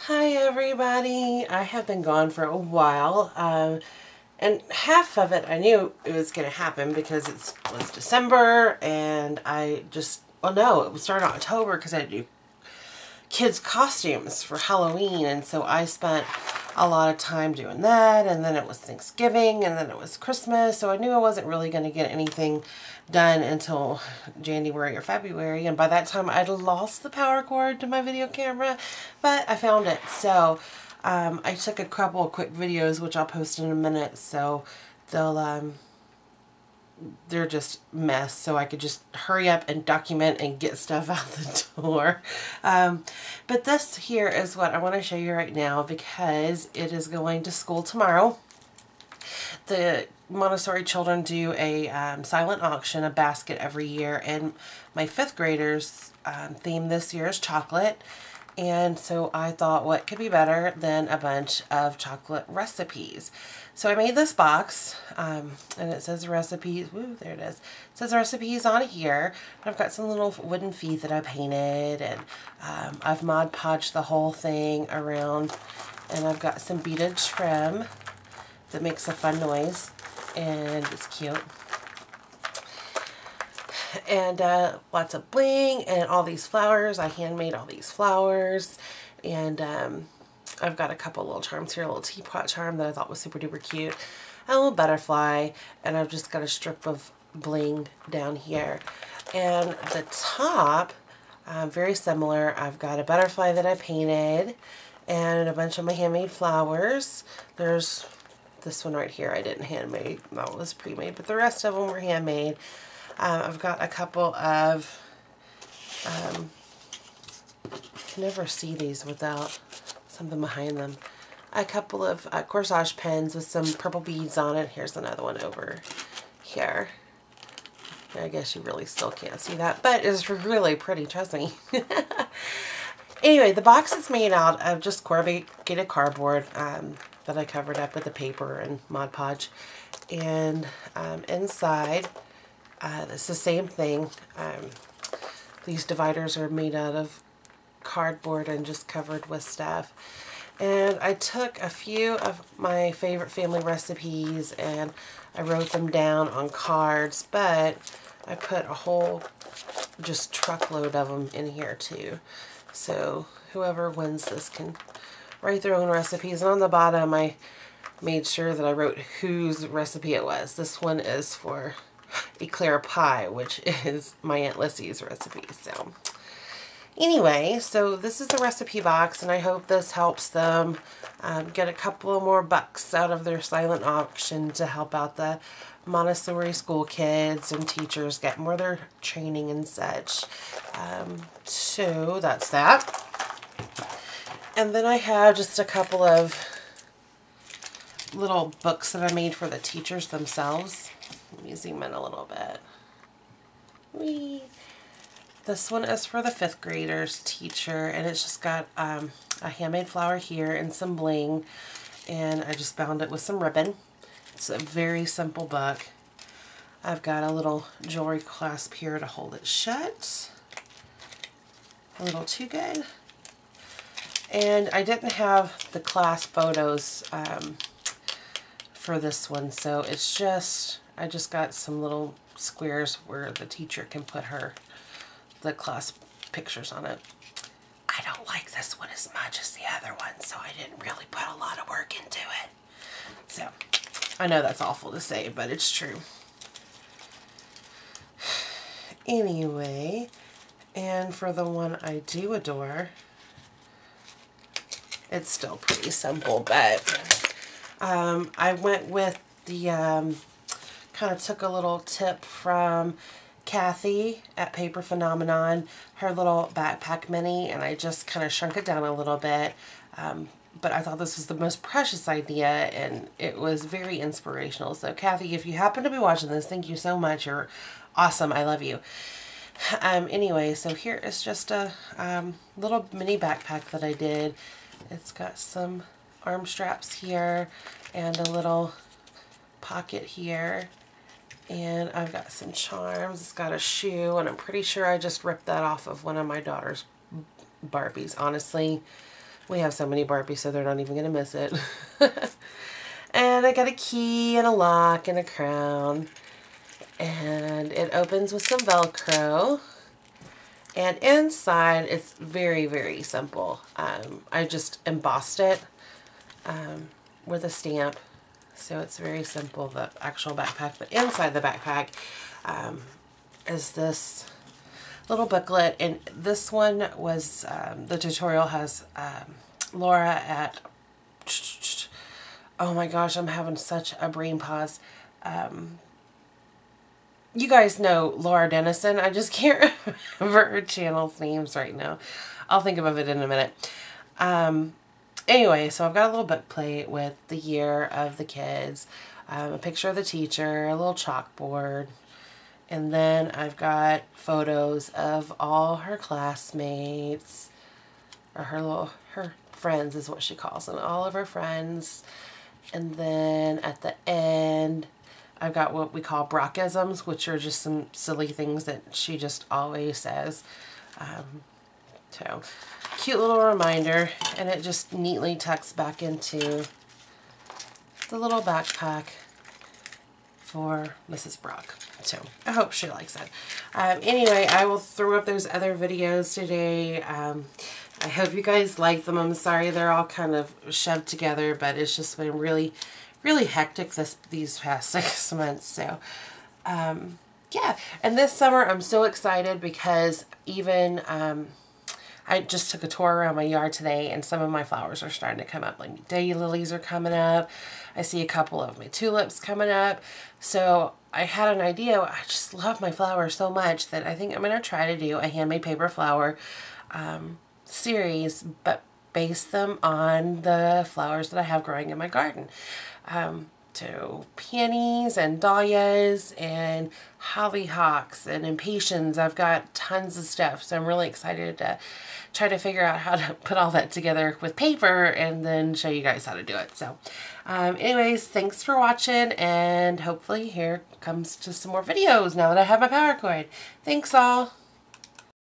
Hi everybody! I have been gone for a while, and half of it I knew it was going to happen because it was December, and well no, it was starting in October because I had to do kids' costumes for Halloween, and so I spent a lot of time doing that, and then it was Thanksgiving, and then it was Christmas, so I knew I wasn't really going to get anything done until January or February, and by that time I'd lost the power cord to my video camera, but I found it. So I took a couple of quick videos, which I'll post in a minute, so they're just mess, so I could just hurry up and document and get stuff out the door. But this here is what I want to show you right now because it is going to school tomorrow. The Montessori children do a silent auction, a basket every year, and my 5th graders theme this year is chocolate. And so I thought, what could be better than a bunch of chocolate recipes? So I made this box, and it says recipes. Woo, there it is. It says recipes on here. I've got some little wooden feet that I painted, and I've Mod Podged the whole thing around, and I've got some beaded trim that makes a fun noise, and it's cute. And lots of bling and all these flowers. I handmade all these flowers, and I've got a couple little charms here, a little teapot charm that I thought was super duper cute, and a little butterfly, and I've just got a strip of bling down here. And the top, very similar, I've got a butterfly that I painted and a bunch of my handmade flowers. There's this one right here I didn't handmade, that was pre-made, but the rest of them were handmade. I've got a couple of, I can never see these without something behind them. A couple of corsage pens with some purple beads on it. Here's another one over here. I guess you really still can't see that, but it's really pretty, trust me. Anyway, the box is made out of just corrugated cardboard that I covered up with the paper and Mod Podge. And inside, it's the same thing. These dividers are made out of cardboard and just covered with stuff. And I took a few of my favorite family recipes and I wrote them down on cards, but I put a whole just truckload of them in here too. So whoever wins this can write their own recipes. And on the bottom I made sure that I wrote whose recipe it was. This one is for eclair pie, which is my Aunt Lissy's recipe. So anyway, so this is the recipe box, and I hope this helps them get a couple more bucks out of their silent auction to help out the Montessori school kids and teachers get more of their training and such. So that's that. And then I have just a couple of little books that I made for the teachers themselves. Let me zoom in a little bit. Whee! This one is for the 5th graders teacher, and it's just got a handmade flower here and some bling, and I just bound it with some ribbon. It's a very simple book. I've got a little jewelry clasp here to hold it shut. A little too good. And I didn't have the class photos for this one, so it's just, I just got some little squares where the teacher can put the class pictures on it. I don't like this one as much as the other one, so I didn't really put a lot of work into it. So, I know that's awful to say, but it's true. Anyway, and for the one I do adore, it's still pretty simple, but I went with the, kind of took a little tip from Kathy at Paper Phenomenon, her little backpack mini, and I just kind of shrunk it down a little bit. But I thought this was the most precious idea, and it was very inspirational. So Kathy, if you happen to be watching this, thank you so much. You're awesome. I love you. Anyway, so here is just a little mini backpack that I did. It's got some arm straps here and a little pocket here. And I've got some charms. It's got a shoe, and I'm pretty sure I just ripped that off of one of my daughter's Barbies. Honestly, We have so many Barbies, so they're not even going to miss it. And I got a key and a lock and a crown. And it opens with some Velcro. And inside, it's very, very simple. I just embossed it with a stamp. So it's very simple, the actual backpack. But inside the backpack is this little booklet. And this one was, the tutorial has Laura at, oh my gosh, I'm having such a brain pause. You guys know Laura Dennison. I just can't remember her channel's names right now. I'll think of it in a minute. Anyway, so I've got a little book plate with the year of the kids, a picture of the teacher, a little chalkboard, and then I've got photos of all her classmates, or her friends is what she calls them, all of her friends. And then at the end, I've got what we call Brockisms, which are just some silly things that she just always says. So, cute little reminder, and it just neatly tucks back into the little backpack for Mrs. Brock. So, I hope she likes it. Anyway, I will throw up those other videos today. I hope you guys like them. I'm sorry they're all kind of shoved together, but it's just been really hectic these past 6 months. So, yeah. And this summer, I'm so excited because even, I just took a tour around my yard today, and some of my flowers are starting to come up. Like daylilies are coming up. I see a couple of my tulips coming up. So I had an idea. I just love my flowers so much that I think I'm going to try to do a handmade paper flower series, but base them on the flowers that I have growing in my garden. So peonies and dahlias and hollyhocks and impatiens. I've got tons of stuff, so I'm really excited to try to figure out how to put all that together with paper and then show you guys how to do it. So anyways, thanks for watching, and hopefully here comes to some more videos now that I have my power cord. Thanks all.